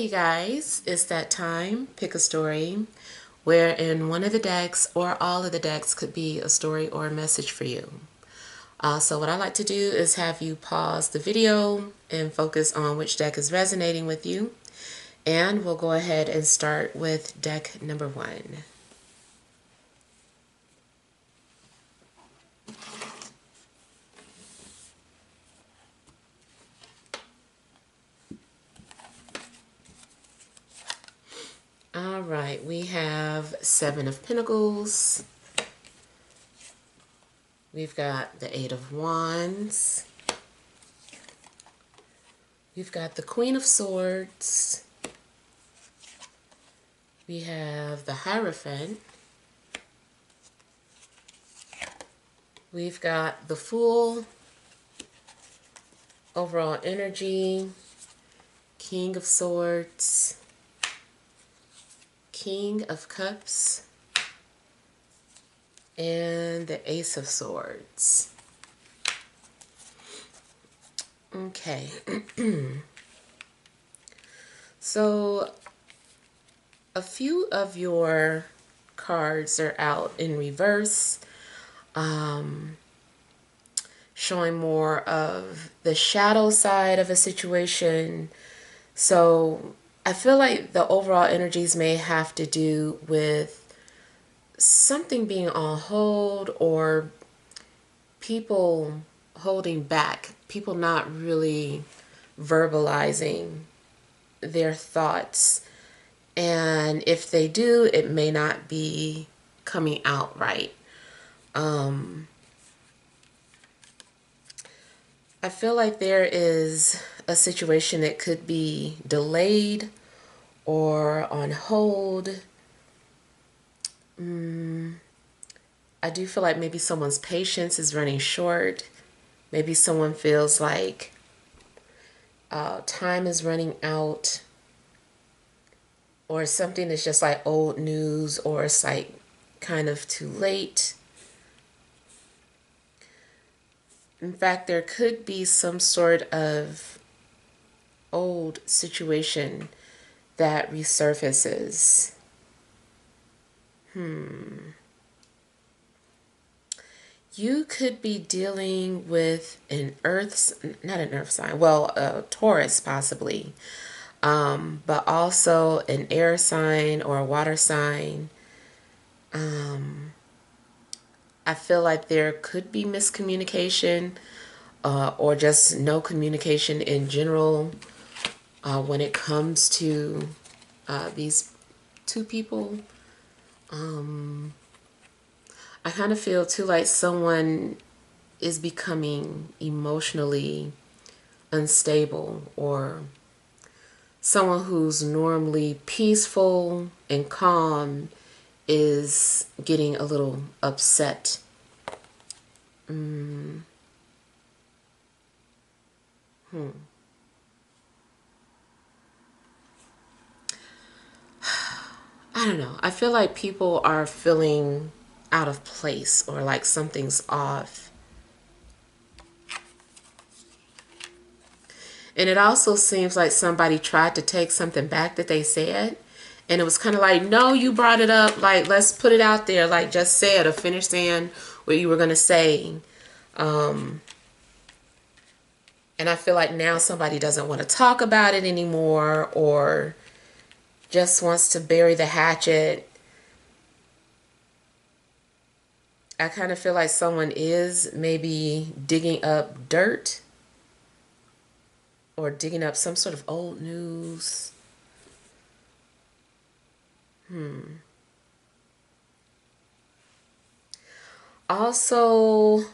Okay, you guys, it's that time. Pick a story wherein one of the decks or all of the decks could be a story or a message for you. So what I like to do is have you pause the video and focus on which deck is resonating with you. And we'll go ahead and start with deck number 1. All right, we have 7 of Pentacles. We've got the 8 of Wands. We've got the Queen of Swords. We have the Hierophant. We've got the Fool, overall energy, King of Swords, King of Cups, and the Ace of Swords. Okay. So a few of your cards are out in reverse, showing more of the shadow side of a situation. So I feel like the overall energies may have to do with something being on hold or people holding back, people not really verbalizing their thoughts. And if they do, it may not be coming out right. I feel like there is a situation that could be delayed or on hold. I do feel like maybe someone's patience is running short. Maybe someone feels like time is running out, or something is just like old news, or it's like kind of too late. In fact, there could be some sort of old situation that resurfaces. You could be dealing with not an earth sign, well, a Taurus possibly, but also an air sign or a water sign. I feel like there could be miscommunication or just no communication in general when it comes to these two people. I kind of feel too like someone is becoming emotionally unstable, or someone who's normally peaceful and calm is getting a little upset. I don't know. I feel like people are feeling out of place or like something's off. And it also seems like somebody tried to take something back that they said. And it was kind of like, no, you brought it up. Like, let's put it out there. Like, just say it or finish saying what you were going to say. And I feel like now somebody doesn't want to talk about it anymore, or just wants to bury the hatchet. I kind of feel like someone is maybe digging up dirt or digging up some sort of old news. Also,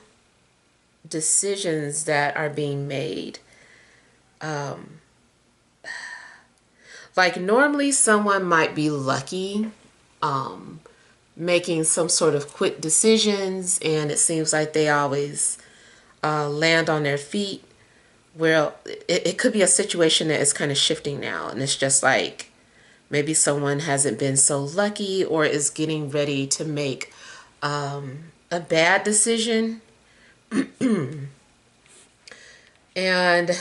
decisions that are being made. Like normally someone might be lucky making some sort of quick decisions, and it seems like they always land on their feet. Well, it could be a situation that is kind of shifting now, and it's just like maybe someone hasn't been so lucky or is getting ready to make a bad decision. And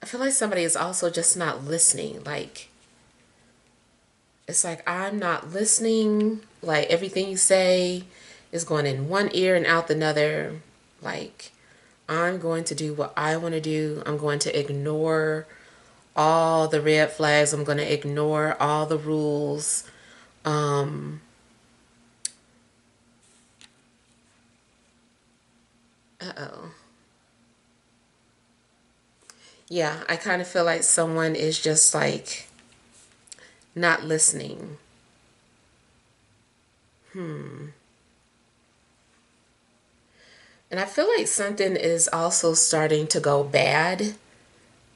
I feel like somebody is also just not listening. Like, it's like, I'm not listening. Like, everything you say is going in one ear and out the other. Like, I'm going to do what I want to do. I'm going to ignore all the red flags. I'm going to ignore all the rules. Um, uh-oh. Yeah, I kind of feel like someone is just like not listening. And I feel like something is also starting to go bad,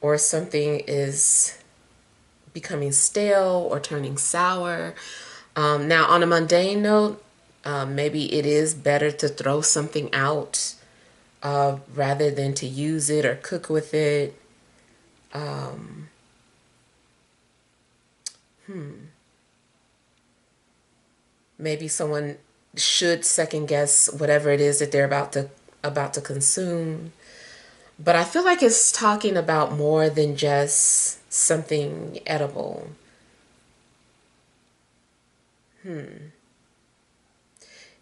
or something is becoming stale or turning sour. Now, on a mundane note, maybe it is better to throw something out rather than to use it or cook with it. Maybe someone should second guess whatever it is that they're about to consume. But I feel like it's talking about more than just something edible.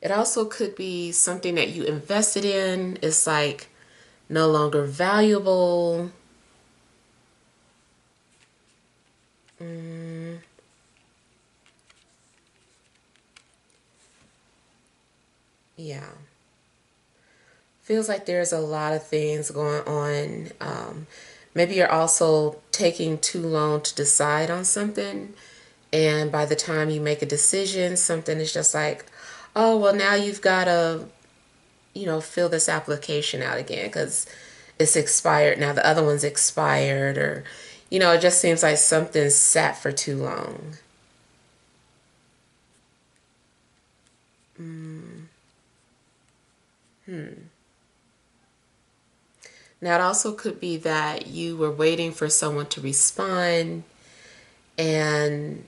It also could be something that you invested in. It's like no longer valuable. Yeah. Feels like there's a lot of things going on. Maybe you're also taking too long to decide on something. And by the time you make a decision, something is just like, oh, well, now you've got to, fill this application out again because it's expired. Now the other one's expired, or, it just seems like something sat for too long. Now it also could be that you were waiting for someone to respond, and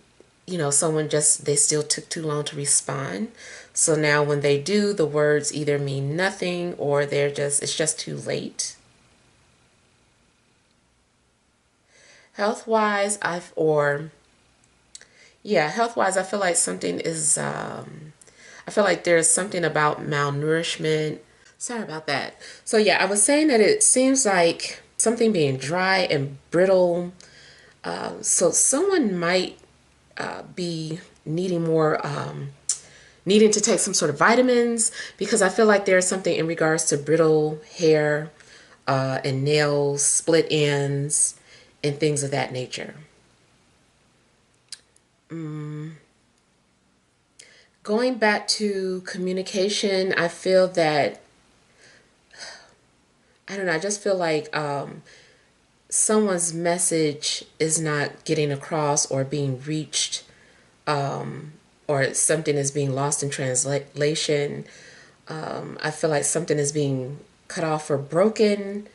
someone just, they still took too long to respond. So now when they do, the words either mean nothing, or it's just too late. Health wise, health wise, I feel like something is, I feel like there's something about malnourishment. Sorry about that. So yeah, I was saying that it seems like something being dry and brittle. So someone might be needing more, needing to take some sort of vitamins, because I feel like there's something in regards to brittle hair and nails, split ends, and things of that nature. Going back to communication, I feel that, I don't know, I just feel like someone's message is not getting across or being reached, or something is being lost in translation. I feel like something is being cut off or broken.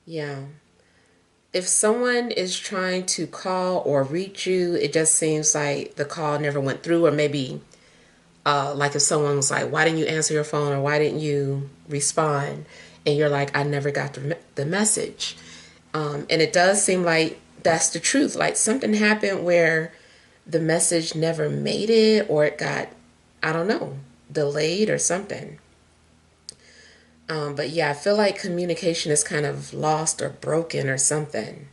Yeah. If someone is trying to call or reach you, it just seems like the call never went through, or maybe like if someone was like, why didn't you answer your phone, or why didn't you respond? And you're like, I never got the message. And it does seem like that's the truth. Like something happened where the message never made it, or it got, I don't know, delayed or something. But yeah, I feel like communication is kind of lost or broken or something.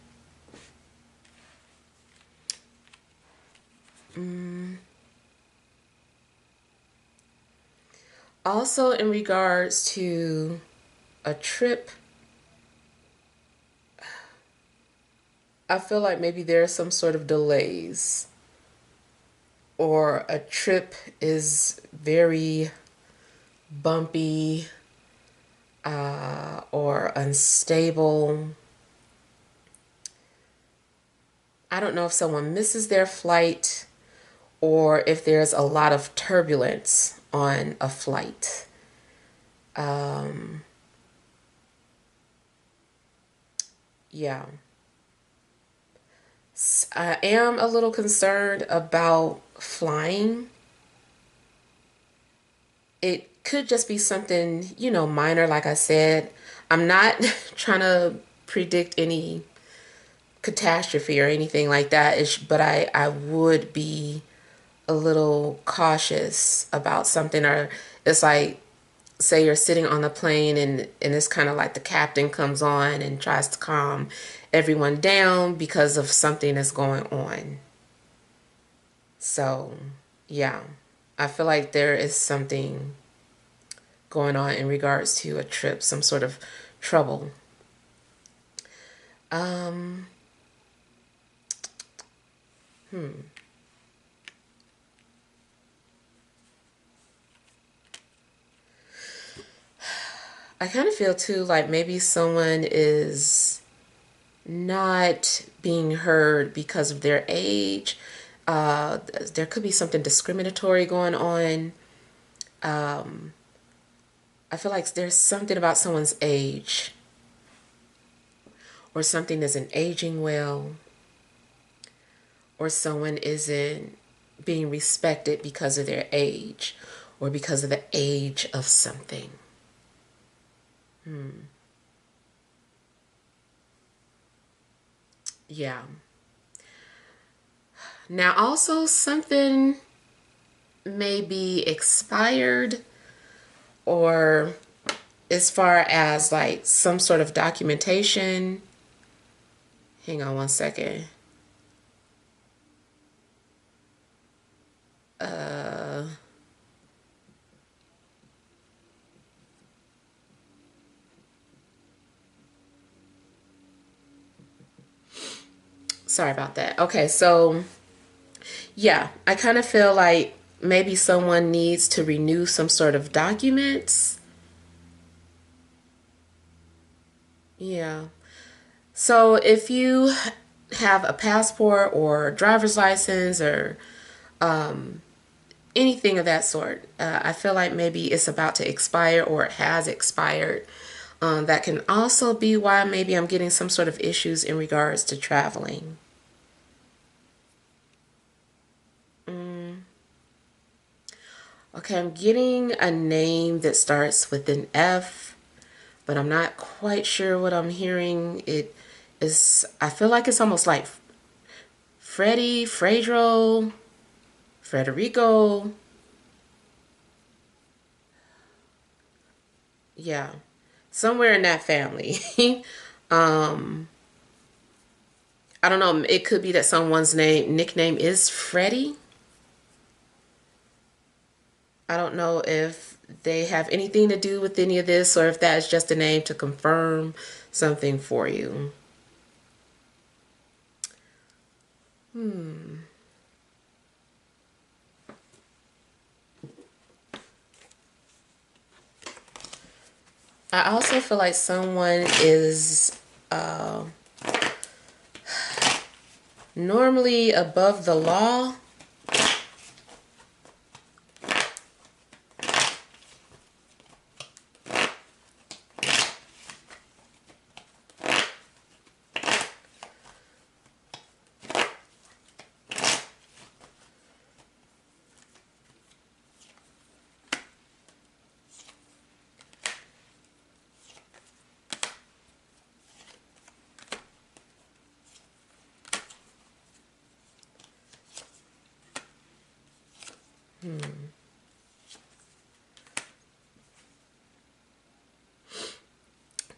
Also, in regards to a trip, I feel like maybe there's some sort of delays, or a trip is very bumpy or unstable. I don't know if someone misses their flight, or if there's a lot of turbulence on a flight. Yeah. I am a little concerned about flying. could just be something, minor, like I said. I'm not trying to predict any catastrophe or anything like that, but I would be a little cautious about something. Or it's like, say you're sitting on the plane and it's kind of like the captain comes on and tries to calm everyone down because of something that's going on. So, yeah, I feel like there is something going on in regards to a trip, some sort of trouble. Um, I kind of feel too like maybe someone is not being heard because of their age. There could be something discriminatory going on. I feel like there's something about someone's age, or something isn't aging well, or someone isn't being respected because of their age, or because of the age of something. Yeah. Now, also, something may be expired, or as far as like some sort of documentation. Hang on one second. Sorry about that. Okay, so yeah, I kind of feel like maybe someone needs to renew some sort of documents. Yeah. So if you have a passport or driver's license or anything of that sort, I feel like maybe it's about to expire or it has expired. That can also be why maybe I'm getting some sort of issues in regards to traveling. Okay, I'm getting a name that starts with an F, but I'm not quite sure what I'm hearing. It is, I feel like it's almost like Freddie, Fredro, Frederico. Yeah, somewhere in that family. um, I don't know. It could be that someone's nickname is Freddie. I don't know if they have anything to do with any of this or if that is just a name to confirm something for you. I also feel like someone is normally above the law.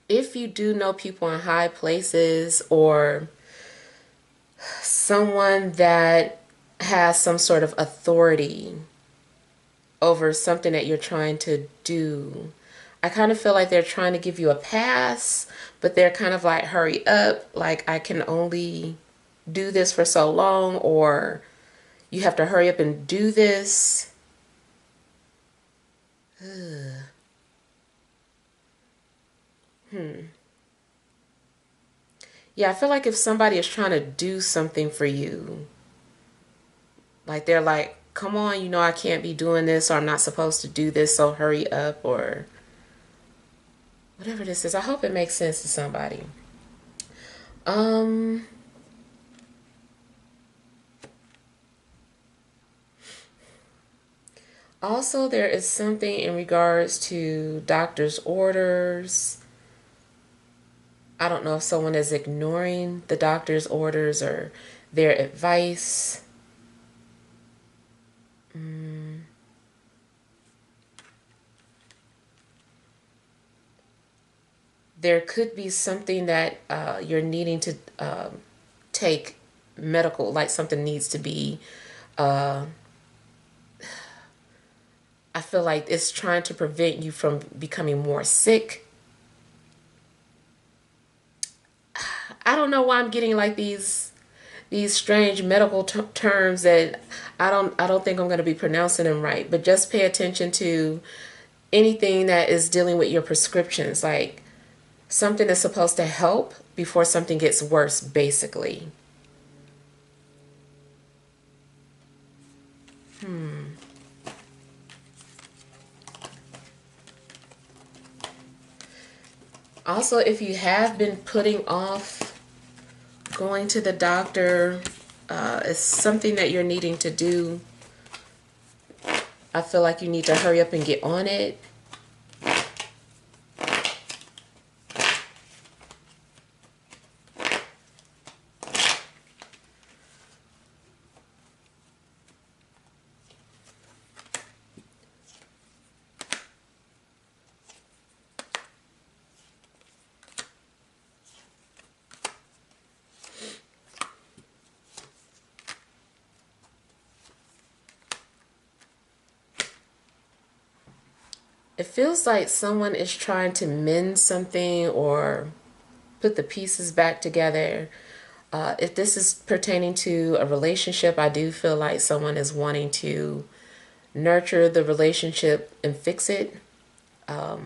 If you do know people in high places or someone that has some sort of authority over something that you're trying to do, I kind of feel like they're trying to give you a pass, but they're kind of like, hurry up, like I can only do this for so long, or you have to hurry up and do this. Yeah, I feel like if somebody is trying to do something for you, like they're like, come on, I can't be doing this, or I'm not supposed to do this, so hurry up, or whatever this is. I hope it makes sense to somebody. Um, Also, there is something in regards to doctor's orders. I don't know if someone is ignoring the doctor's orders or their advice. There could be something that you're needing to take medical, like something needs to be, I feel like it's trying to prevent you from becoming more sick. I don't know why I'm getting like these strange medical terms that I don't think I'm going to be pronouncing them right, but just pay attention to anything that is dealing with your prescriptions, like something is supposed to help before something gets worse, basically. Also, if you have been putting off going to the doctor, it's something that you're needing to do. I feel like you need to hurry up and get on it. It feels like someone is trying to mend something or put the pieces back together. If this is pertaining to a relationship, I do feel like someone is wanting to nurture the relationship and fix it. I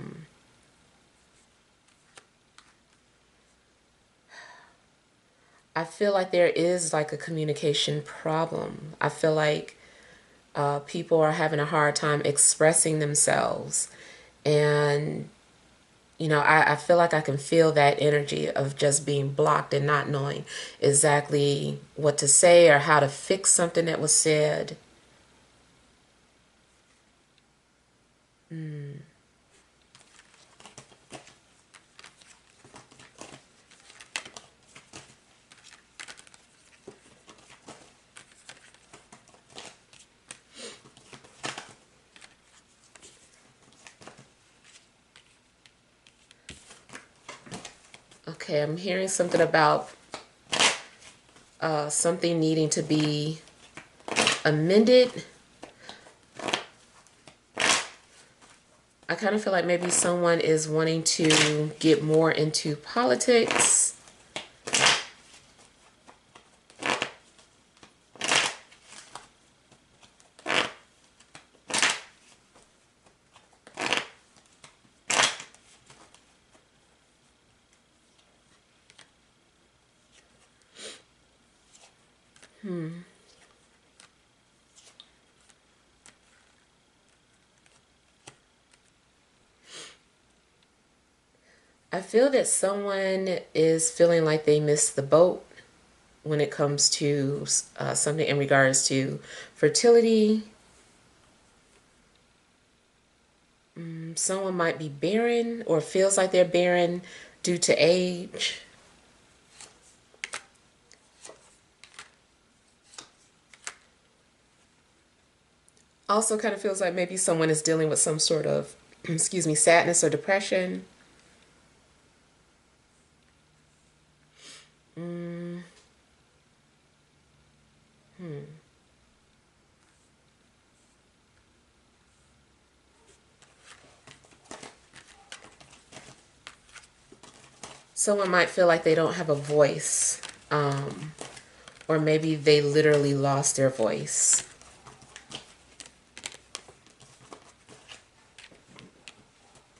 feel like there is like a communication problem. I feel like people are having a hard time expressing themselves. And, I feel like I can feel that energy of just being blocked and not knowing exactly what to say or how to fix something that was said. Okay, I'm hearing something about something needing to be amended. I kind of feel like maybe someone is wanting to get more into politics. I feel that someone is feeling like they missed the boat when it comes to something in regards to fertility. Someone might be barren or feels like they're barren due to age. Also kind of feels like maybe someone is dealing with some sort of, excuse me, sadness or depression. Someone might feel like they don't have a voice, or maybe they literally lost their voice.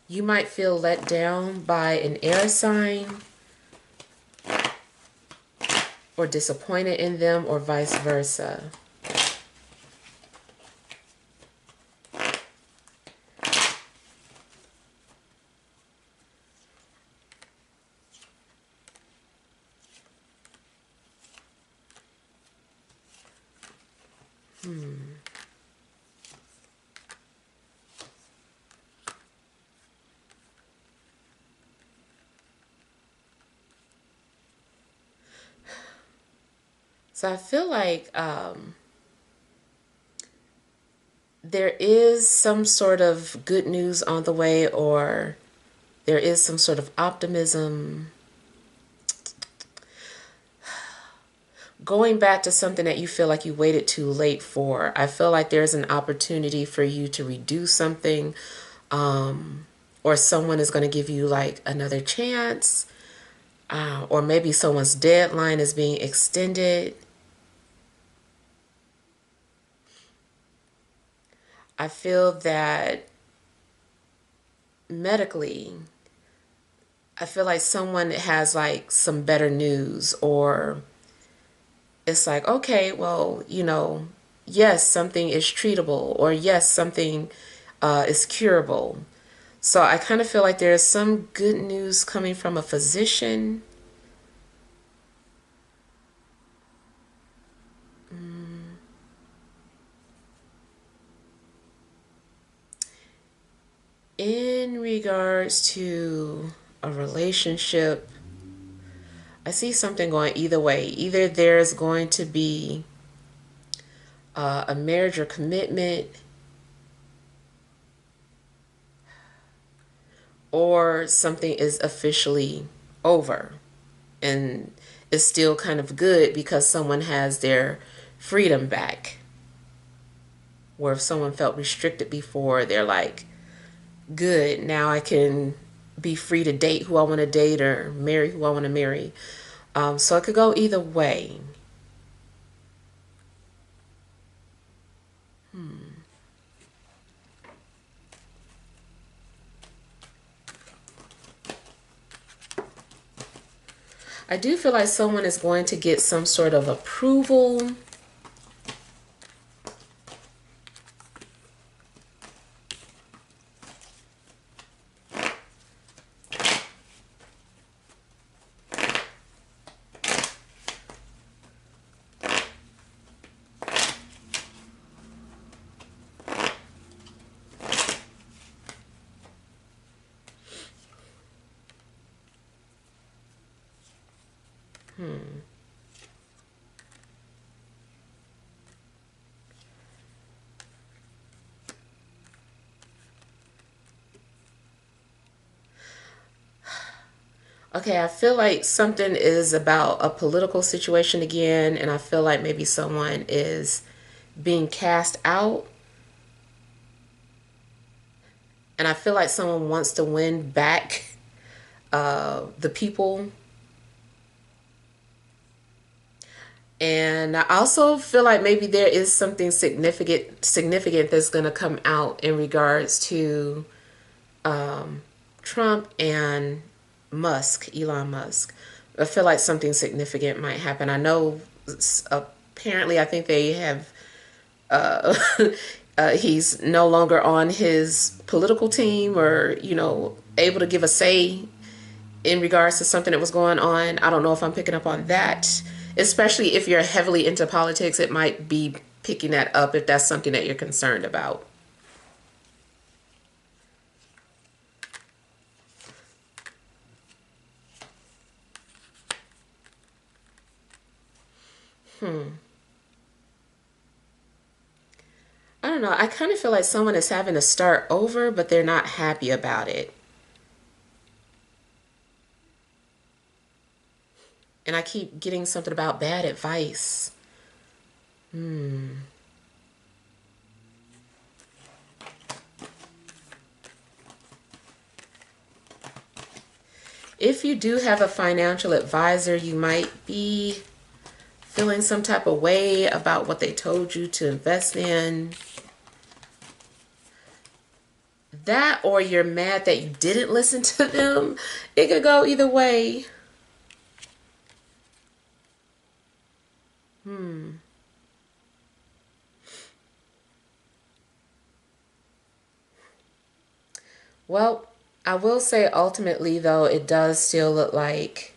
You might feel let down by an air sign or disappointed in them or vice versa. So I feel like there is some sort of good news on the way, or there is some sort of optimism. Going back to something that you feel like you waited too late for, I feel like there's an opportunity for you to redo something, or someone is going to give you like another chance, or maybe someone's deadline is being extended. I feel that medically, I feel like someone has like some better news, or it's like, okay, well, yes, something is treatable, or yes, something is curable. So I kind of feel like there's some good news coming from a physician. In regards to a relationship, I see something going either way. Either there's going to be a marriage or commitment, or something is officially over and is still kind of good because someone has their freedom back. Where if someone felt restricted before, they're like, good, now I can be free to date who I want to date or marry who I want to marry. So it could go either way. I do feel like someone is going to get some sort of approval. Okay, I feel like something is about a political situation again, and I feel like maybe someone is being cast out, and I feel like someone wants to win back the people. And I also feel like maybe there is something significant that's going to come out in regards to Trump and Elon Musk. I feel like something significant might happen. I know apparently I think they have he's no longer on his political team, or able to give a say in regards to something that was going on. I don't know if I'm picking up on that. Especially if you're heavily into politics, it might be picking that up if that's something that you're concerned about. I don't know. I kind of feel like someone is having to start over, but they're not happy about it. And I keep getting something about bad advice. If you do have a financial advisor, you might be feeling some type of way about what they told you to invest in. That, or you're mad that you didn't listen to them. It could go either way. Well, I will say ultimately, though, it does still look like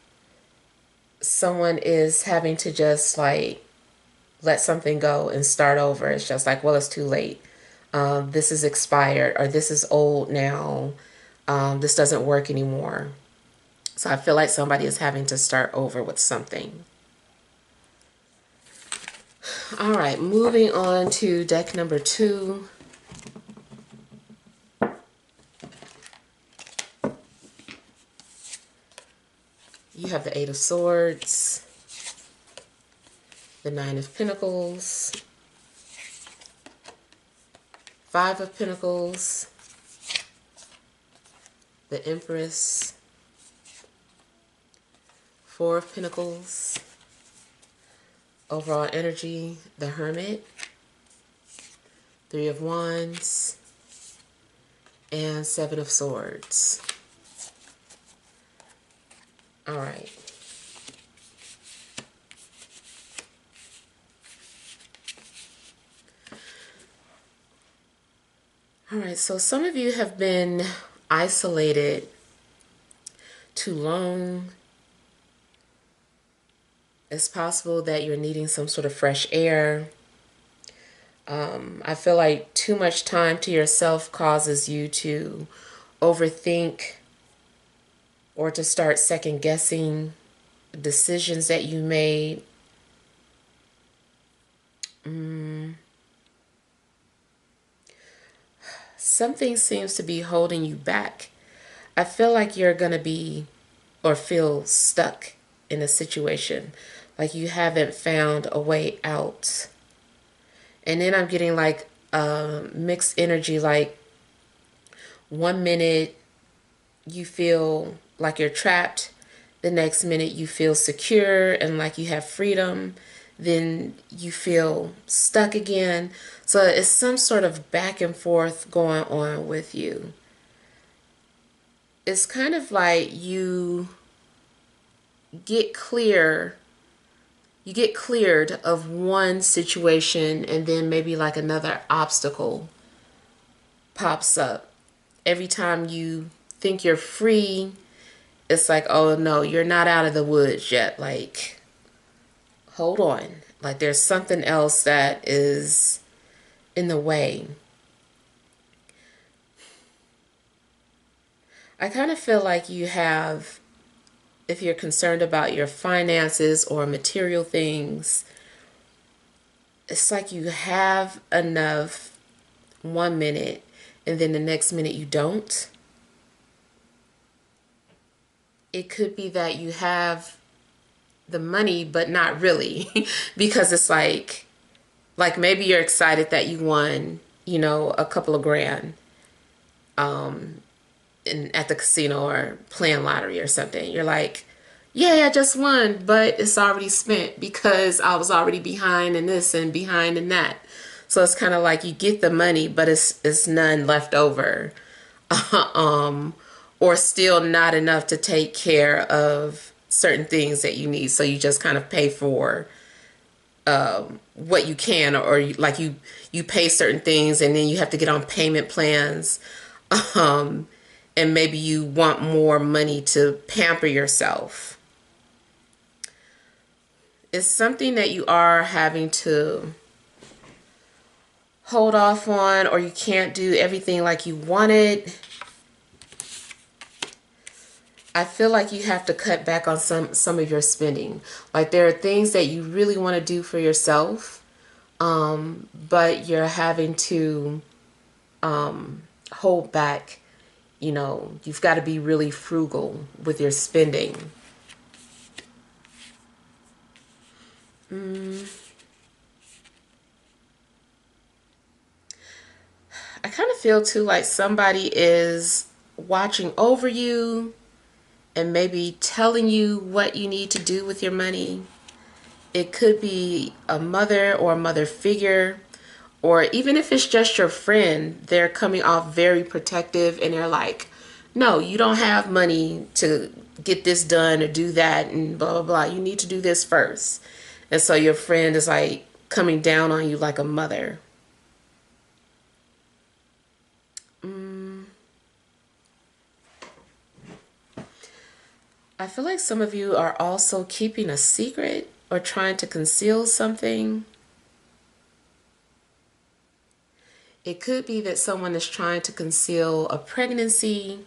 someone is having to just like let something go and start over. It's just like, well, it's too late. This is expired, or this is old now. This doesn't work anymore. So I feel like somebody is having to start over with something. All right, moving on to deck number 2. You have the 8 of Swords, the 9 of Pentacles, 5 of Pentacles, the Empress, 4 of Pentacles, overall energy, the Hermit, 3 of Wands, and 7 of Swords. All right. All right, so some of you have been isolated too long. It's possible that you're needing some sort of fresh air. I feel like too much time to yourself causes you to overthink or to start second guessing decisions that you made. Something seems to be holding you back. I feel like you're going to be or feel stuck in a situation, like you haven't found a way out. And then I'm getting like mixed energy, like 1 minute you feel like you're trapped, the next minute you feel secure and like you have freedom, then you feel stuck again. So it's some sort of back and forth going on with you. It's kind of like get clear you get cleared of one situation and then maybe like another obstacle pops up. Every time you think you're free, it's like, oh no, you're not out of the woods yet. Like, hold on. Like there's something else that is in the way. I kind of feel like you have, if you're concerned about your finances or material things, it's like you have enough 1 minute and then the next minute you don't. It could be that you have the money but not really because it's like maybe you're excited that you won, a couple of grand at the casino or playing lottery or something. You're like, yeah, I just won, but it's already spent because I was already behind in this and behind in that. So it's kind of like you get the money, but it's none left over, or still not enough to take care of certain things that you need. So you just kind of pay for what you can, or you pay certain things and then you have to get on payment plans. And maybe you want more money to pamper yourself. It's something that you are having to hold off on, or you can't do everything like you wanted. I feel like you have to cut back on some of your spending. Like there are things that you really want to do for yourself, but you're having to hold back. You've got to be really frugal with your spending. I kind of feel too like somebody is watching over you and maybe telling you what you need to do with your money. It could be a mother or a mother figure, or even if it's just your friend, they're coming off very protective and they're like, no, you don't have money to get this done or do that and blah, blah, blah. You need to do this first. And so your friend is like coming down on you like a mother. I feel like some of you are also keeping a secret or trying to conceal something. It could be that someone is trying to conceal a pregnancy.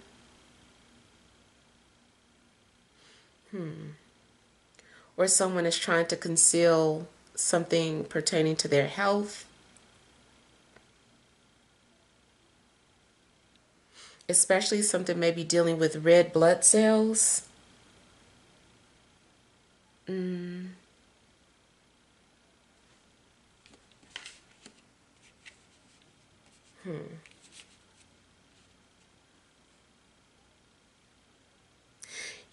Or someone is trying to conceal something pertaining to their health, especially something maybe dealing with red blood cells. Mm.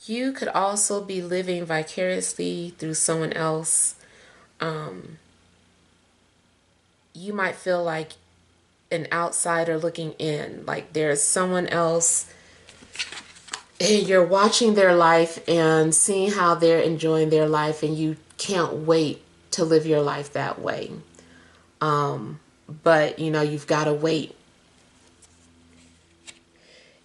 You could also be living vicariously through someone else. Um, you might feel like an outsider looking in, like there's someone else and you're watching their life and seeing how they're enjoying their life, and you can't wait to live your life that way. But you've got to wait.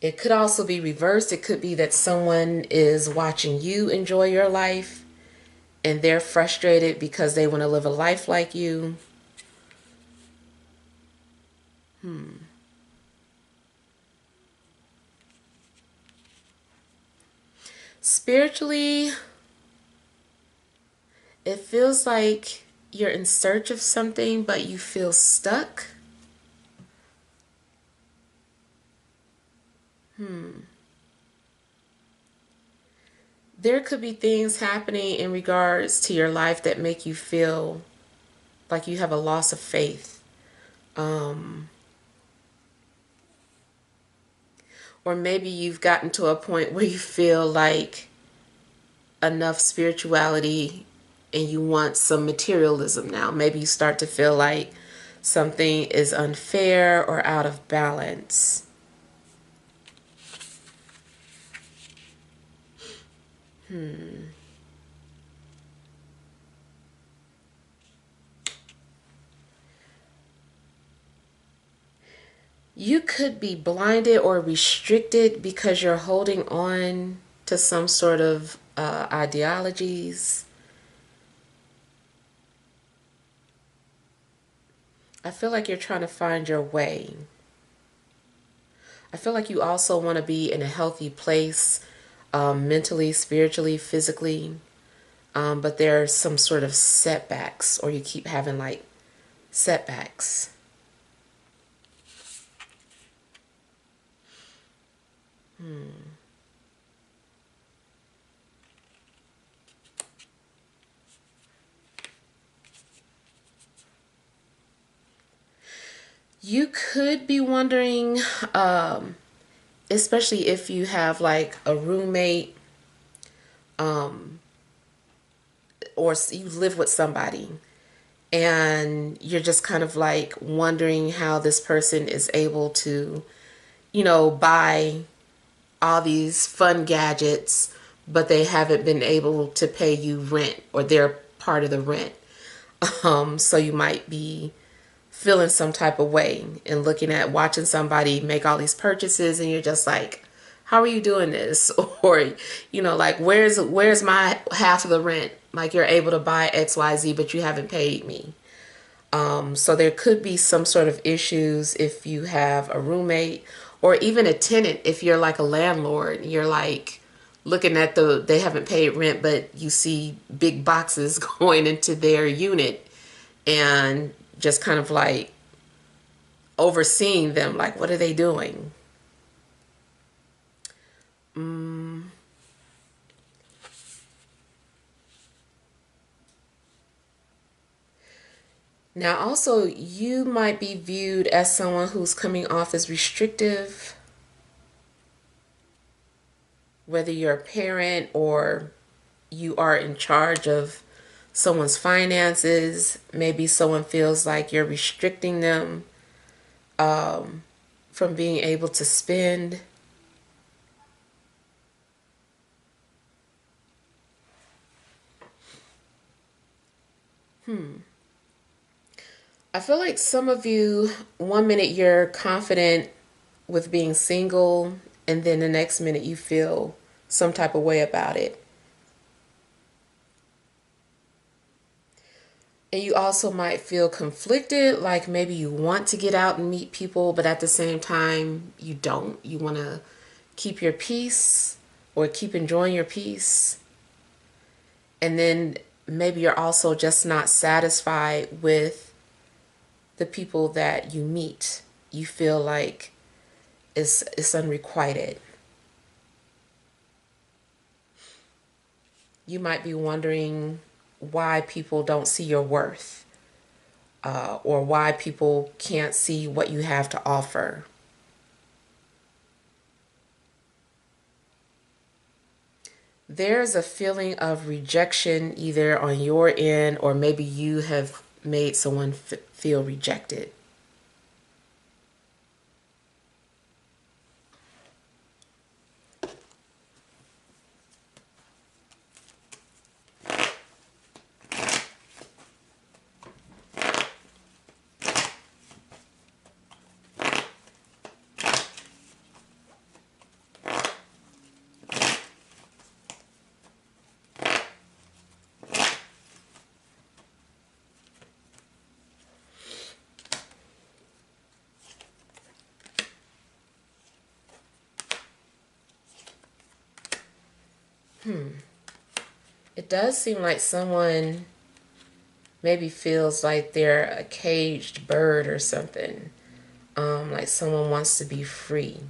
It could also be reversed. It could be that someone is watching you enjoy your life and they're frustrated because they want to live a life like you. Spiritually, it feels like you're in search of something, but you feel stuck. There could be things happening in regards to your life that make you feel like you have a loss of faith. Um, or maybe you've gotten to a point where you feel like enough spirituality and you want some materialism now. Maybe you start to feel like something is unfair or out of balance. You could be blinded or restricted because you're holding on to some sort of ideologies. I feel like you're trying to find your way. I feel like you also want to be in a healthy place, mentally, spiritually, physically. But there are some sort of setbacks, or you keep having like setbacks. You could be wondering, especially if you have like a roommate, um, or you live with somebody, and you're just kind of like wondering how this person is able to, buy all these fun gadgets, but they haven't been able to pay you rent, or they're part of the rent. So you might be feeling some type of way and looking at watching somebody make all these purchases, and you're just like, how are you doing this? Or like, where's my half of the rent? Like, you're able to buy XYZ, but you haven't paid me. So there could be some sort of issues if you have a roommate, or even a tenant. If you're like a landlord, you're like looking at they haven't paid rent, but you see big boxes going into their unit, and just kind of like overseeing them, like, what are they doing? Mm. Now, also, you might be viewed as someone who's coming off as restrictive, whether you're a parent or you are in charge of someone's finances. Maybe someone feels like you're restricting them from being able to spend. I feel like some of you, one minute you're confident with being single, and then the next minute you feel some type of way about it. And you also might feel conflicted, like maybe you want to get out and meet people, but at the same time, you don't. You want to keep your peace or keep enjoying your peace. And then maybe you're also just not satisfied with the people that you meet. You feel like it's unrequited. You might be wondering why people don't see your worth, or why people can't see what you have to offer. There's a feeling of rejection either on your end, or maybe you have made someone feel rejected. It does seem like someone maybe feels like they're a caged bird or something. Like someone wants to be free.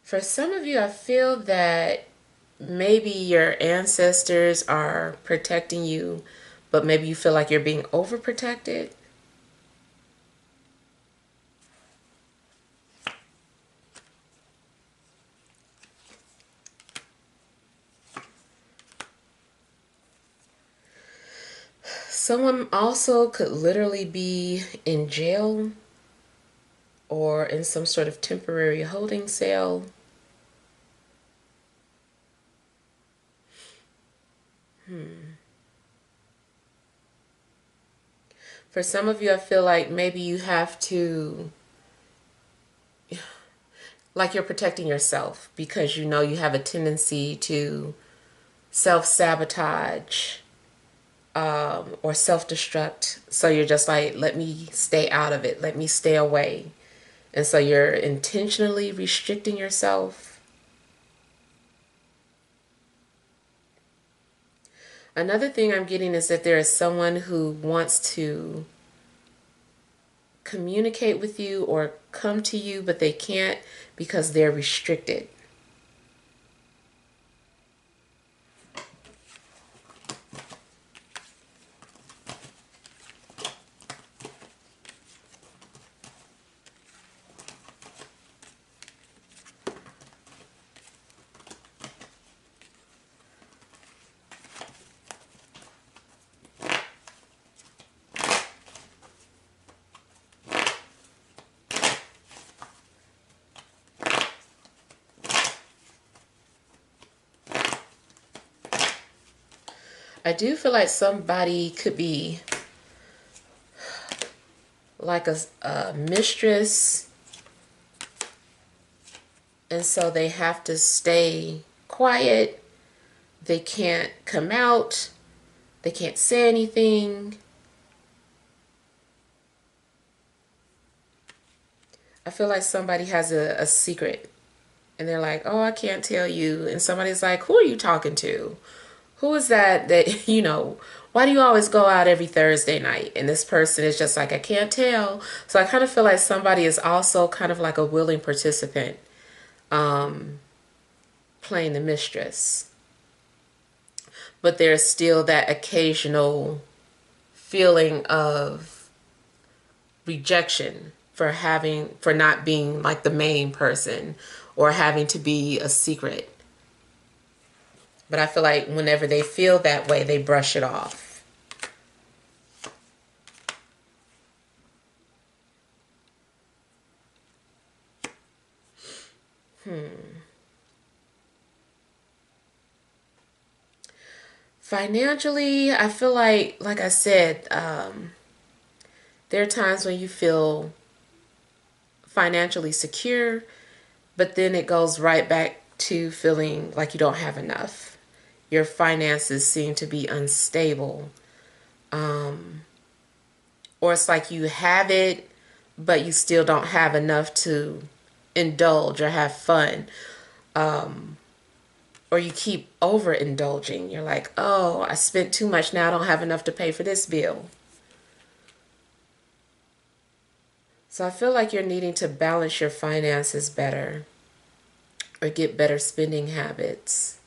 For some of you, I feel that maybe your ancestors are protecting you, but maybe you feel like you're being overprotected. Someone also could literally be in jail or in some sort of temporary holding cell. For some of you, I feel like maybe you have to, like you're protecting yourself because you know you have a tendency to self-sabotage, or self-destruct. So you're just like, let me stay out of it. Let me stay away. And so you're intentionally restricting yourself. Another thing I'm getting is that there is someone who wants to communicate with you or come to you, but they can't because they're restricted. I do feel like somebody could be like a mistress, and so they have to stay quiet. They can't come out. They can't say anything. I feel like somebody has a secret and they're like, oh, I can't tell you. And somebody's like, who are you talking to? Who is that, why do you always go out every Thursday night? And this person is just like, I can't tell. So I kind of feel like somebody is also kind of like a willing participant, playing the mistress. But there's still that occasional feeling of rejection for not being like the main person or having to be a secret. But I feel like whenever they feel that way, they brush it off. Financially, I feel like I said, there are times when you feel financially secure, but then it goes right back to feeling like you don't have enough. Your finances seem to be unstable. Or it's like you have it, but you still don't have enough to indulge or have fun. Or you keep overindulging. You're like, oh, I spent too much. Now I don't have enough to pay for this bill. So I feel like you're needing to balance your finances better or get better spending habits.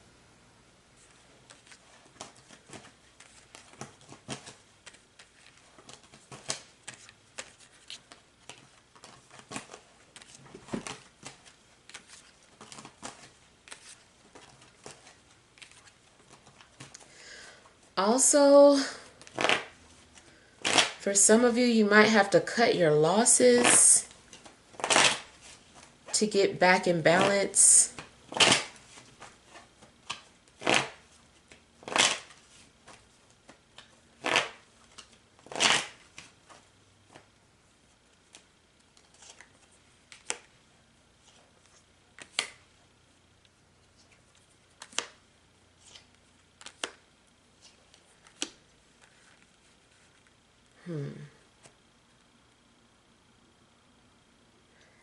Also, for some of you, you might have to cut your losses to get back in balance.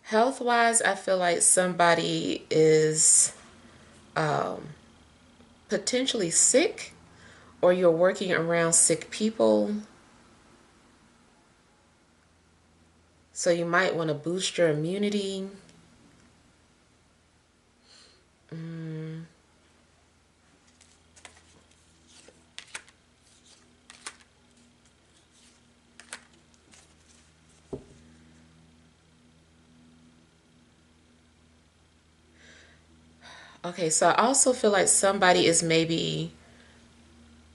Health-wise, I feel like somebody is potentially sick, or you're working around sick people. So you might want to boost your immunity. Okay, so I also feel like somebody is maybe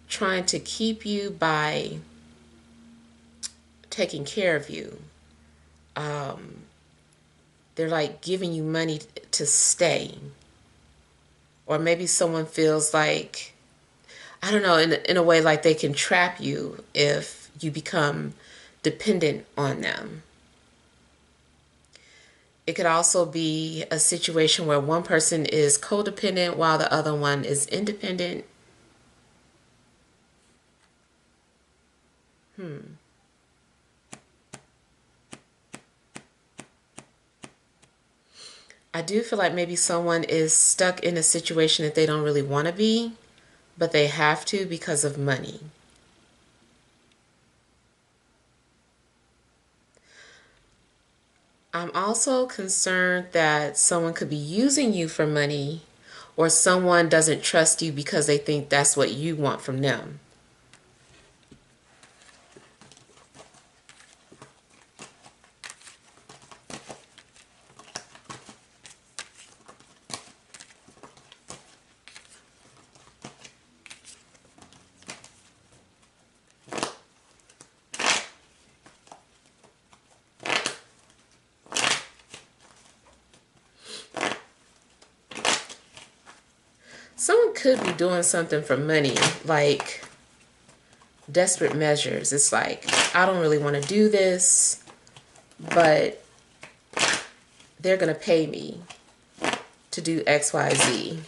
trying to keep you by taking care of you. They're like giving you money to stay. Or maybe someone feels like, I don't know, in a way like they can trap you if you become dependent on them. It could also be a situation where one person is codependent while the other one is independent. I do feel like maybe someone is stuck in a situation that they don't really want to be, but they have to because of money. I'm also concerned that someone could be using you for money, or someone doesn't trust you because they think that's what you want from them. Someone could be doing something for money, like desperate measures. It's like, I don't really want to do this, but they're going to pay me to do X, Y, Z.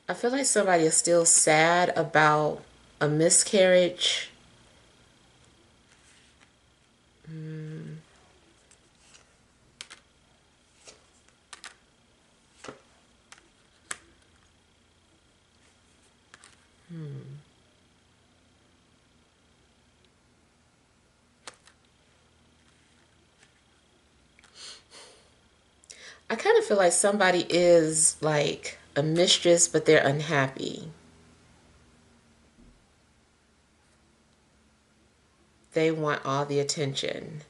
I feel like somebody is still sad about a miscarriage. I kind of feel like somebody is like a mistress, but they're unhappy. They want all the attention.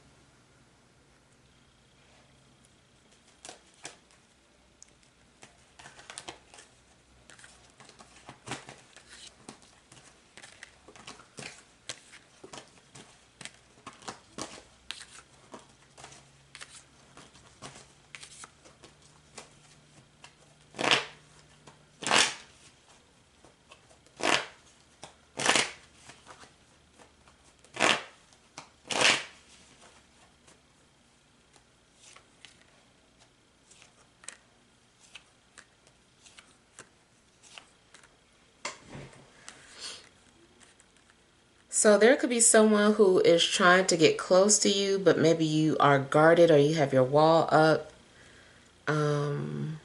So there could be someone who is trying to get close to you, but maybe you are guarded or you have your wall up. Um,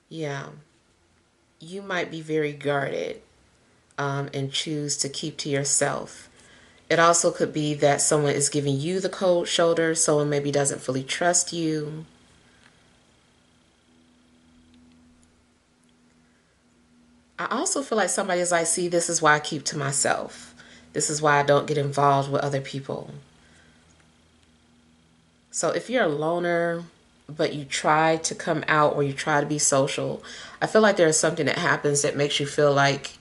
yeah, you might be very guarded and choose to keep to yourself. It also could be that someone is giving you the cold shoulder, someone maybe doesn't fully trust you. I also feel like somebody is like, see, this is why I keep to myself. This is why I don't get involved with other people. So if you're a loner, but you try to come out or you try to be social, I feel like there's something that happens that makes you feel like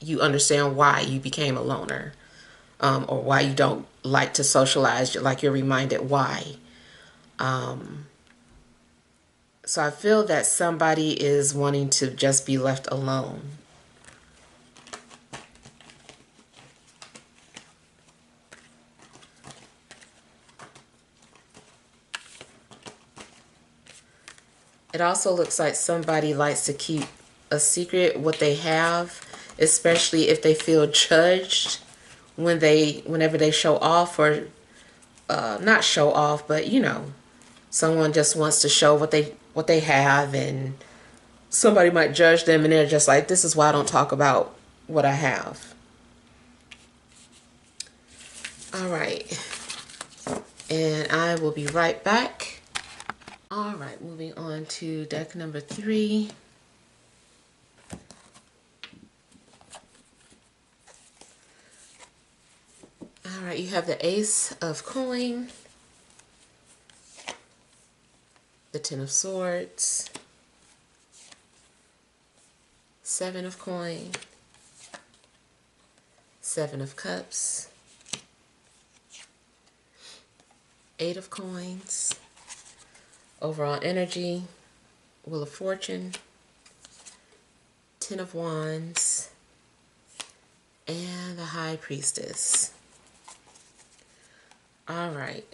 you understand why you became a loner, or why you don't like to socialize, like you're reminded why. So I feel that somebody is wanting to just be left alone. It also looks like somebody likes to keep a secret what they have, especially if they feel judged whenever they show off, or not show off, but someone just wants to show what they have, and somebody might judge them, and they're just like, this is why I don't talk about what I have. All right, and I will be right back. All right, moving on to deck number 3. All right, you have the Ace of Coin, the Ten of Swords, Seven of Coin, Seven of Cups, Eight of Coins, overall energy, Wheel of Fortune, Ten of Wands, and the High Priestess. All right.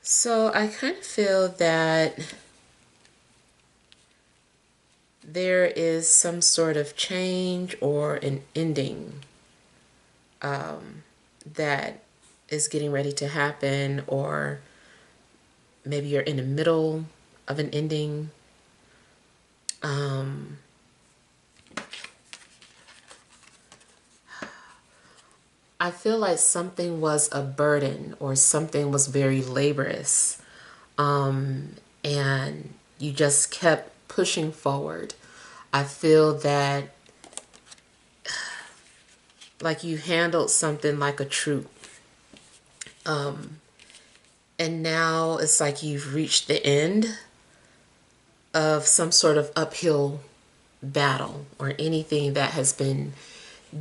So I kind of feel that there is some sort of change or an ending that is getting ready to happen, or maybe you're in the middle of an ending. I feel like something was a burden or something was very laborious, and you just kept pushing forward. I feel that like you handled something like a troop, and now it's like you've reached the end of some sort of uphill battle or anything that has been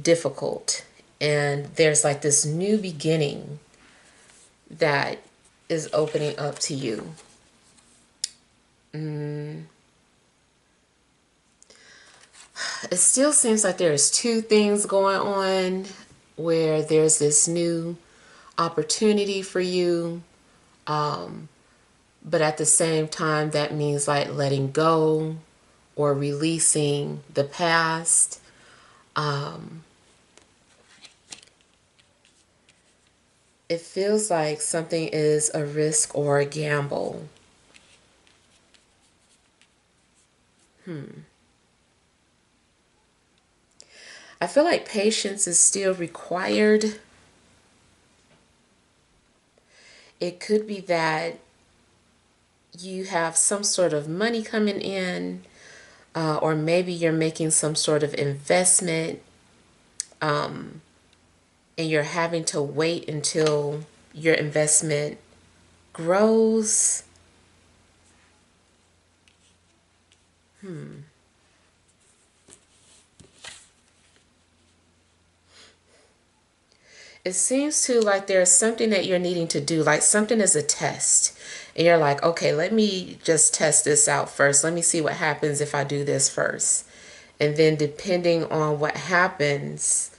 difficult, and there's like this new beginning that is opening up to you. It still seems like there's two things going on, where there's this new opportunity for you, but at the same time that means like letting go or releasing the past. It feels like something is a risk or a gamble. I feel like patience is still required. It could be that you have some sort of money coming in, or maybe you're making some sort of investment, and you're having to wait until your investment grows. It seems to like there's something that you're needing to do, like something is a test. And you're like, okay, let me just test this out first. Let me see what happens if I do this first. And then depending on what happens,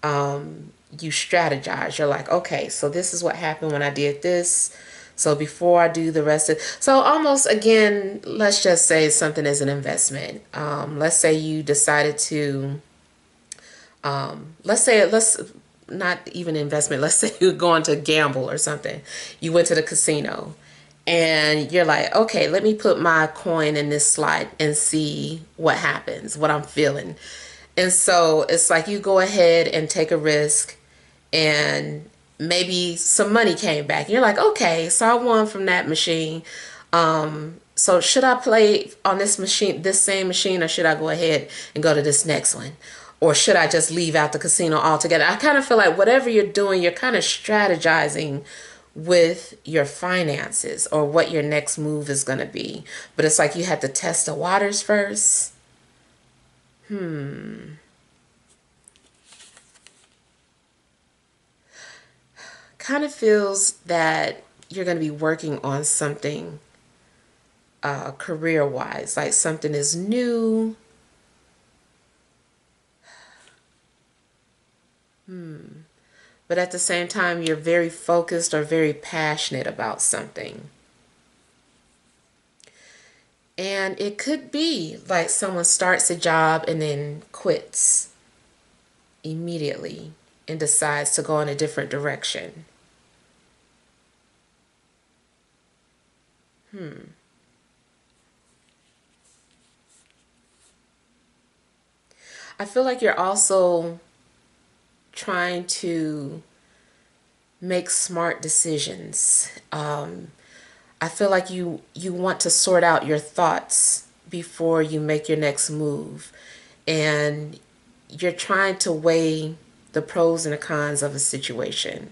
you strategize. You're like, okay, so this is what happened when I did this. So before I do the rest of, so almost again, let's just say something is an investment. Let's say you decided to, let's not even investment. Let's say you're going to gamble or something. You went to the casino and you're like, okay, let me put my coin in this slot and see what happens, what I'm feeling. And so it's like you go ahead and take a risk and maybe some money came back. You're like, okay, so I won from that machine. So should I play on this machine, this same machine, or should I go ahead and go to this next one? Or should I just leave out the casino altogether? I kind of feel like whatever you're doing, you're kind of strategizing with your finances or what your next move is going to be. But it's like you have to test the waters first. Kind of feels that you're going to be working on something career wise, like something is new. But at the same time, you're very focused or very passionate about something. And it could be like someone starts a job and then quits immediately and decides to go in a different direction. I feel like you're also trying to make smart decisions. I feel like you want to sort out your thoughts before you make your next move, and you're trying to weigh the pros and the cons of a situation.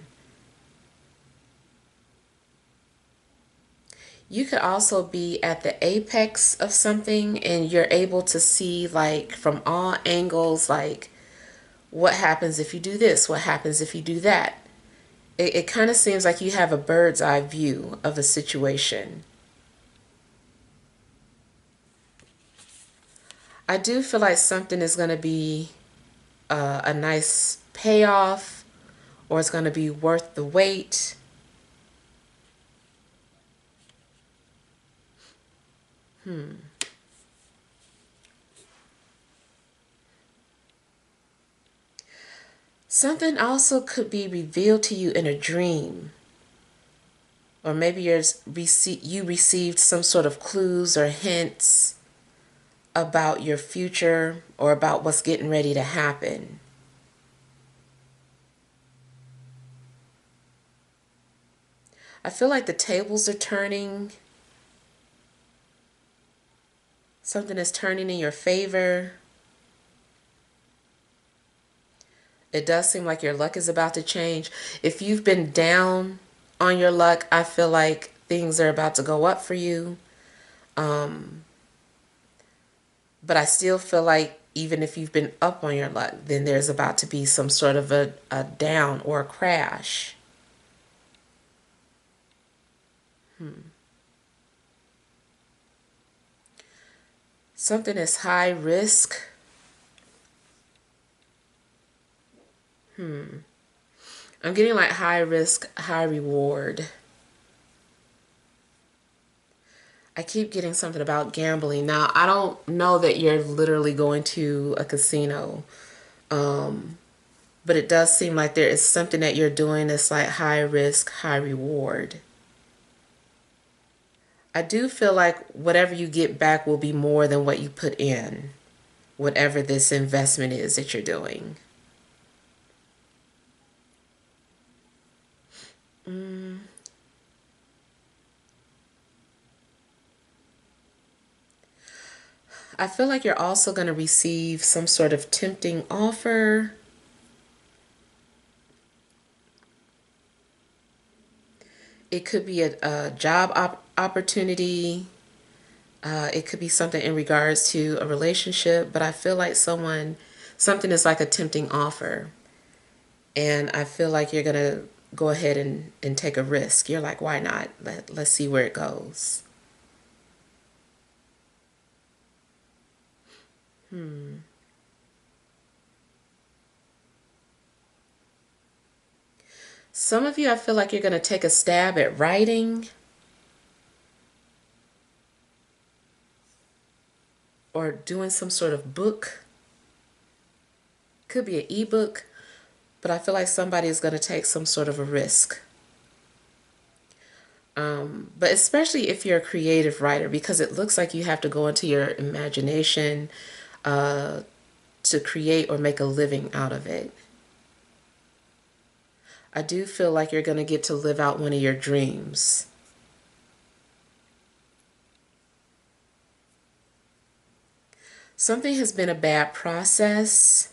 You could also be at the apex of something and you're able to see like from all angles, like what happens if you do this, what happens if you do that. It kind of seems like you have a bird's eye view of a situation. I do feel like something is going to be a nice payoff, or it's going to be worth the wait. Something also could be revealed to you in a dream, or maybe you received some sort of clues or hints about your future or about what's getting ready to happen. I feel like the tables are turning. Something is turning in your favor. It does seem like your luck is about to change. If you've been down on your luck, I feel like things are about to go up for you. But I still feel like even if you've been up on your luck, then there's about to be some sort of a down or a crash. Something is high risk. I'm getting like high risk, high reward. I keep getting something about gambling. Now, I don't know that you're literally going to a casino, but it does seem like there is something that you're doing that's like high risk, high reward. I do feel like whatever you get back will be more than what you put in, whatever this investment is that you're doing. I feel like you're also going to receive some sort of tempting offer. It could be a job opportunity. It could be something in regards to a relationship, but I feel like something is like a tempting offer. And I feel like you're going to go ahead and take a risk. You're like, why not? Let's see where it goes. Some of you, I feel like you're going to take a stab at writing or doing some sort of book. Could be an ebook, but I feel like somebody is going to take some sort of a risk. But especially if you're a creative writer, because it looks like you have to go into your imagination to create or make a living out of it. I do feel like you're going to get to live out one of your dreams. Something has been a bad process,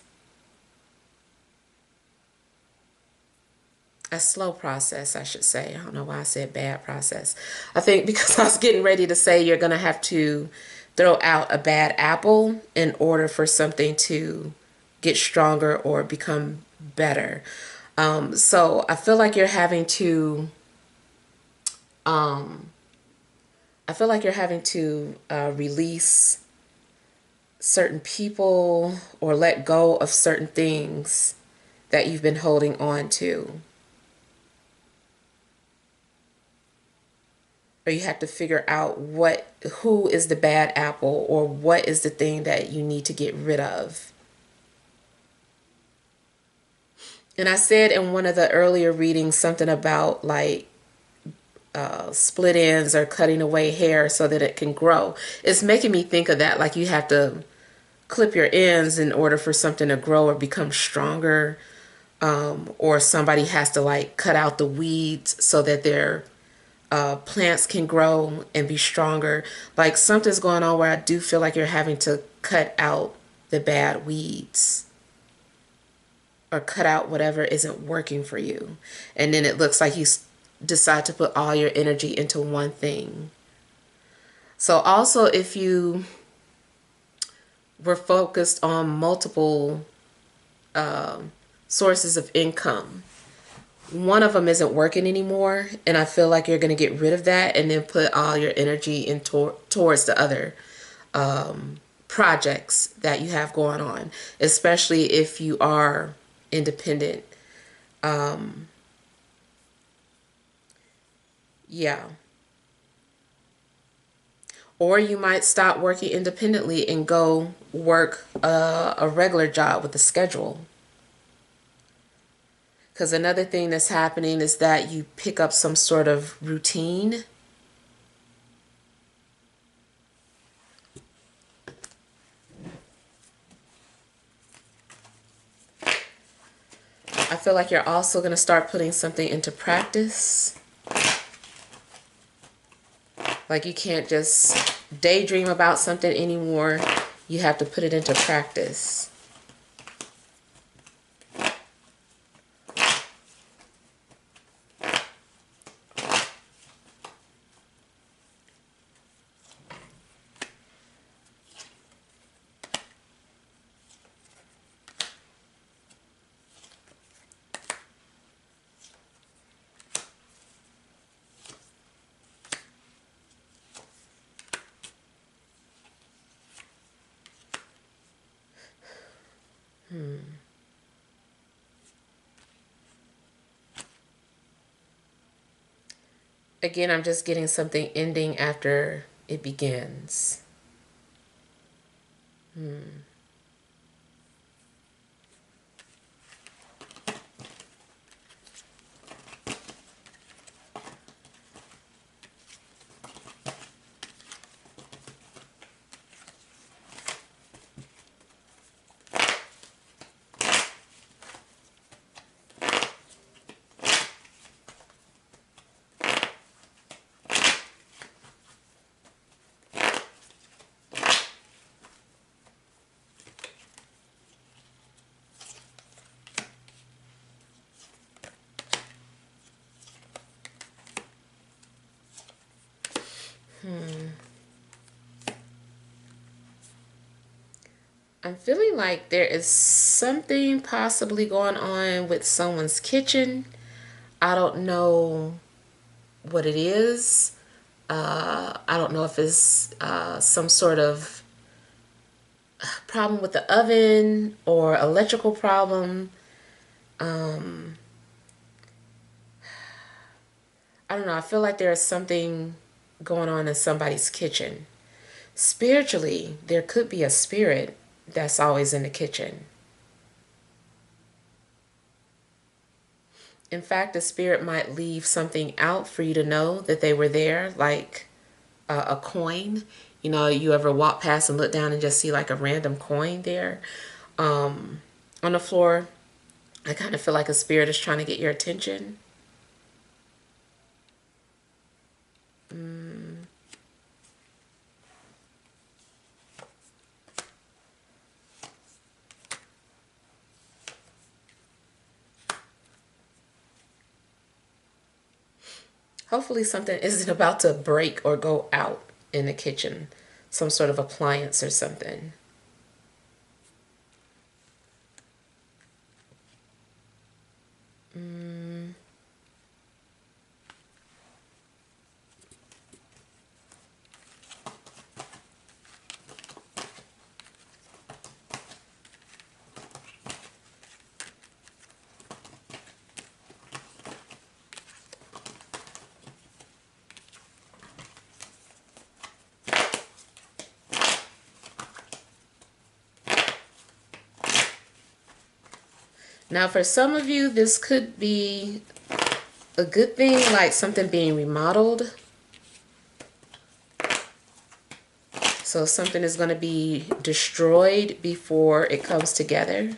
a slow process, I should say. I don't know why I said bad process. I think because I was getting ready to say you're going to have to throw out a bad apple in order for something to get stronger or become better. So I feel like you're having to, release certain people or let go of certain things that you've been holding on to. Or you have to figure out who is the bad apple or what is the thing that you need to get rid of. And I said in one of the earlier readings something about like split ends or cutting away hair so that it can grow. It's making me think of that, like you have to clip your ends in order for something to grow or become stronger. Or somebody has to like cut out the weeds so that their plants can grow and be stronger. Like something's going on where I do feel like you're having to cut out the bad weeds or cut out whatever isn't working for you. And then it looks like you decide to put all your energy into one thing. So also if you were focused on multiple sources of income, one of them isn't working anymore, and I feel like you're going to get rid of that and then put all your energy towards the other projects that you have going on, especially if you are independent. Yeah. Or you might stop working independently and go work a regular job with a schedule. Because another thing that's happening is that you pick up some sort of routine. I feel like you're also going to start putting something into practice. Like you can't just daydream about something anymore. You have to put it into practice. Again, I'm just getting something ending after it begins. I'm feeling like there is something possibly going on with someone's kitchen. I don't know what it is. I don't know if it's some sort of problem with the oven or electrical problem. I don't know, I feel like there's something going on in somebody's kitchen. Spiritually, there could be a spirit that's always in the kitchen. In fact, the spirit might leave something out for you to know that they were there, like a coin. You know, you ever walk past and look down and just see like a random coin there on the floor? I kind of feel like a spirit is trying to get your attention. Hopefully, something isn't about to break or go out in the kitchen, some sort of appliance or something. Now, for some of you, this could be a good thing, like something being remodeled. So something is going to be destroyed before it comes together.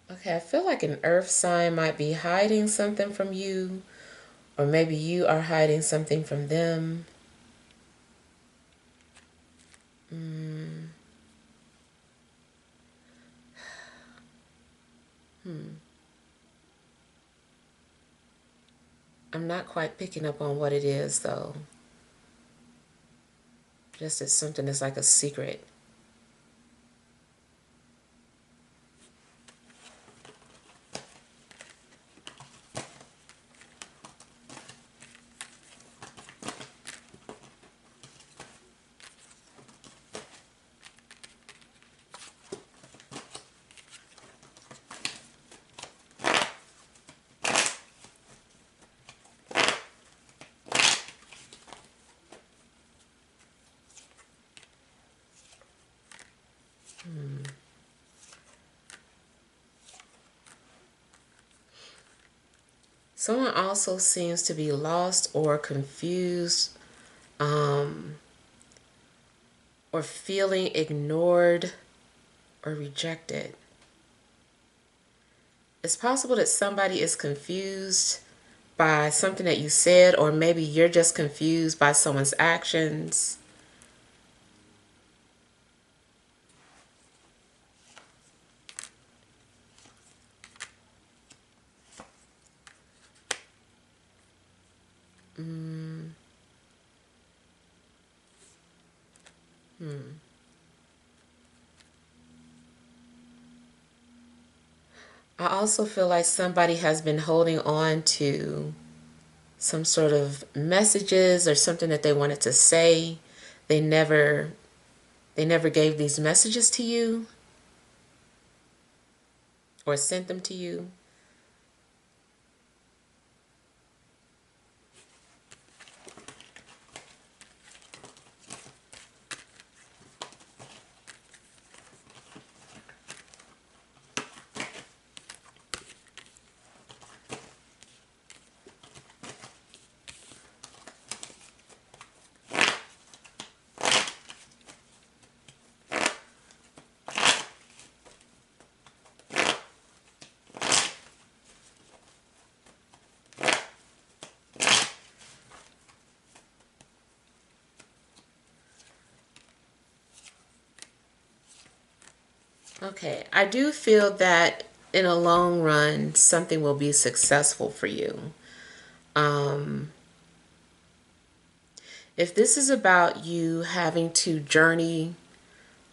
Okay, I feel like an earth sign might be hiding something from you, or maybe you are hiding something from them. I'm not quite picking up on what it is, though. Just as something that's like a secret. Someone also seems to be lost or confused, um, or feeling ignored or rejected. It's possible that somebody is confused by something that you said, or maybe you're just confused by someone's actions. I also feel like somebody has been holding on to some sort of messages or something that they wanted to say. They never they never gave these messages to you or sent them to you. Okay, I do feel that in a long run, something will be successful for you. If this is about you having to journey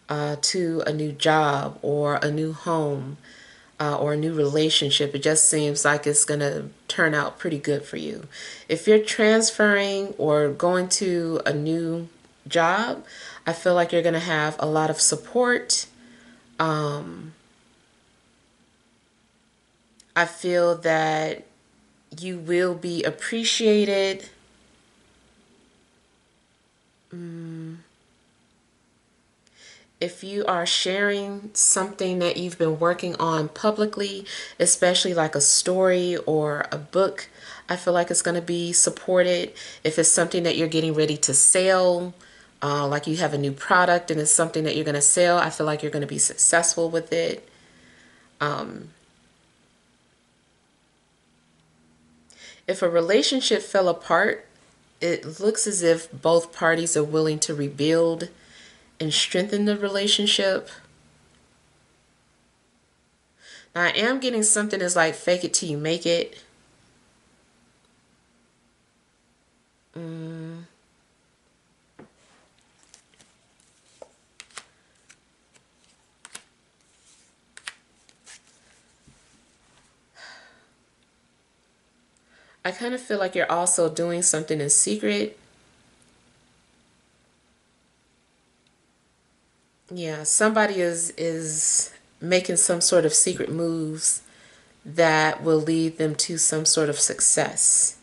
to a new job or a new home or a new relationship, it just seems like it's going to turn out pretty good for you. If you're transferring or going to a new job, I feel like you're going to have a lot of support. I feel that you will be appreciated. If you are sharing something that you've been working on publicly, especially like a story or a book, I feel like it's going to be supported. If it's something that you're getting ready to sell, like you have a new product and it's something that you're going to sell, I feel like you're going to be successful with it. If a relationship fell apart, it looks as if both parties are willing to rebuild and strengthen the relationship. Now, I am getting something that's like fake it till you make it. I kind of feel like you're also doing something in secret. Yeah, somebody is making some sort of secret moves that will lead them to some sort of success.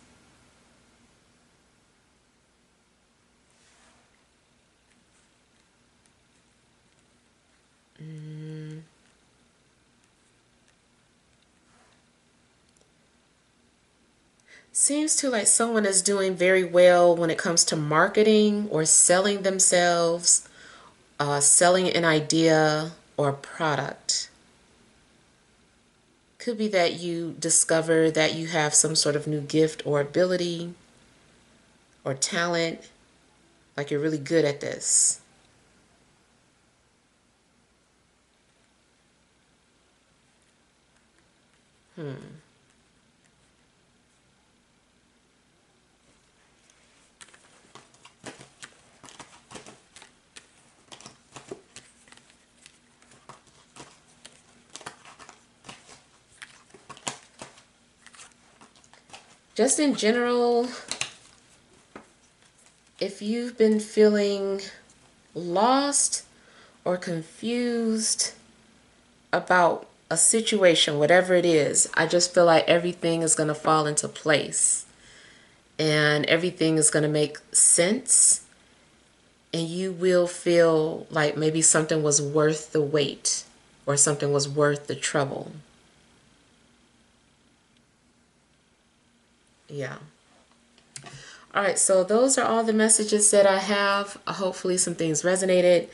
Seems to like someone is doing very well when it comes to marketing or selling themselves, selling an idea or product. Could be that you discover that you have some sort of new gift or ability or talent, like you're really good at this. Just in general, if you've been feeling lost or confused about a situation, whatever it is, I just feel like everything is going to fall into place and everything is going to make sense, and you will feel like maybe something was worth the wait or something was worth the trouble. Yeah. All right, so those are all the messages that I have. Hopefully some things resonated.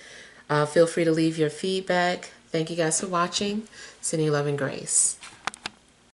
Feel free to leave your feedback. Thank you guys for watching. Sending love and grace.